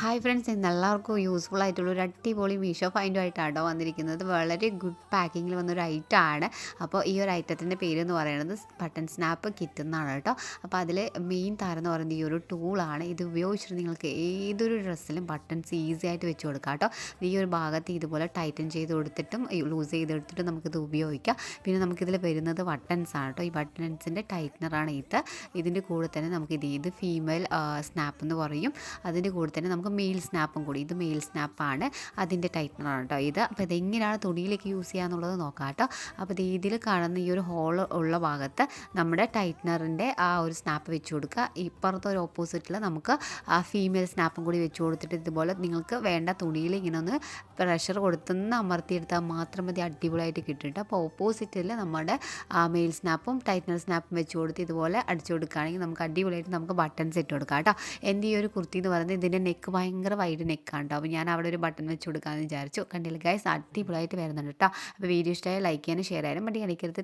Hi friends, ഇന്ന് എല്ലാവർക്കും useful ആയിട്ടുള്ള ഒരു അടിപൊളി മീഷോ ഫൈൻഡുമായിട്ടാണ് വന്നിരിക്കുന്നത്. വളരെ ഗുഡ് പാക്കിങ്ങിൽ വന്നൊരു ഐറ്റമാണ്. അപ്പോൾ ഈ ഒരു ഐറ്റത്തിൻ്റെ പേര് എന്ന് പറയുന്നത് ബട്ടൺ സ്നാപ്പ് കിറ്റ് എന്നാണ് കേട്ടോ. അപ്പോൾ അതിൽ മെയിൻ താരം എന്ന് പറയുന്നത് ഈ ഒരു ടൂളാണ്. ഇത് ഉപയോഗിച്ചിട്ട് നിങ്ങൾക്ക് ഏതൊരു ഡ്രസ്സിലും ബട്ടൺസ് ഈസി ആയിട്ട് വെച്ച് കൊടുക്കാം കേട്ടോ. ഈ ഒരു ഭാഗത്ത് ഇതുപോലെ ടൈറ്റൻ ചെയ്ത് കൊടുത്തിട്ടും ലൂസ് ചെയ്തെടുത്തിട്ടും നമുക്കിത് ഉപയോഗിക്കാം. പിന്നെ നമുക്കിതിൽ വരുന്നത് ബട്ടൺസ് ആണ് കേട്ടോ. ഈ ബട്ടൺസിൻ്റെ ടൈറ്റ്നറാണ് ഇതിൻ്റെ കൂടെ തന്നെ ഇത് ഫീമെയിൽ സ്നാപ്പ് എന്ന് പറയും. അതിൻ്റെ കൂടെ തന്നെ നമുക്ക് മെയിൽ സ്നാപ്പും കൂടി, ഇത് മെയിൽ സ്നാപ്പാണ്, അതിൻ്റെ ടൈറ്റ്നറാണ് കേട്ടോ ഇത്. അപ്പോൾ ഇതെങ്ങനെയാണ് തുണിയിലേക്ക് യൂസ് ചെയ്യുക എന്നുള്ളത് നോക്കാം കേട്ടോ. അപ്പോൾ ഇതിൽ കാണുന്ന ഈ ഒരു ഹോൾ ഉള്ള ഭാഗത്ത് നമ്മുടെ ടൈറ്റ്നറിൻ്റെ ആ ഒരു സ്നാപ്പ് വെച്ച് കൊടുക്കുക. ഇപ്പുറത്തെ ഒരു ഓപ്പോസിറ്റിൽ നമുക്ക് ആ ഫീമെയിൽ സ്നാപ്പും കൂടി വെച്ച് കൊടുത്തിട്ട് ഇതുപോലെ നിങ്ങൾക്ക് വേണ്ട തുണിയിൽ ഇങ്ങനെ ഒന്ന് പ്രഷർ കൊടുത്തൊന്ന് അമർത്തിയെടുത്താൽ മാത്രം മതി, അടിപൊളിയായിട്ട് കിട്ടിയിട്ട്. അപ്പോൾ ഓപ്പോസിറ്റിൽ നമ്മുടെ മെയിൽ സ്നാപ്പും ടൈറ്റ്നർ സ്നാപ്പും വെച്ച് കൊടുത്ത് ഇതുപോലെ അടിച്ചു കൊടുക്കുകയാണെങ്കിൽ നമുക്ക് അടിപൊളിയായിട്ട് നമുക്ക് ബട്ടൺസ് ഇട്ട് കൊടുക്കാം കേട്ടോ. എൻ്റെ ഈ ഒരു കുർത്തി എന്ന് പറയുന്നത് ഇതിൻ്റെ നെക്ക് ഭയങ്കര വൈഡ് നെക്കാണ് കേട്ടോ. അപ്പോൾ ഞാൻ അവിടെ ഒരു ബട്ടൺ വെച്ച് കൊടുക്കാമെന്ന് വിചാരിച്ചു. കണ്ടില്ല ഗൈസ്, അടിപൊളിയായിട്ട് വരുന്നുണ്ട് കേട്ടോ. അപ്പോൾ വീഡിയോ ഇഷ്ടമായി ലൈക്ക് ചെയ്യാനും ഷെയർ ചെയ്യാനും മടി കാണിക്കരുത്.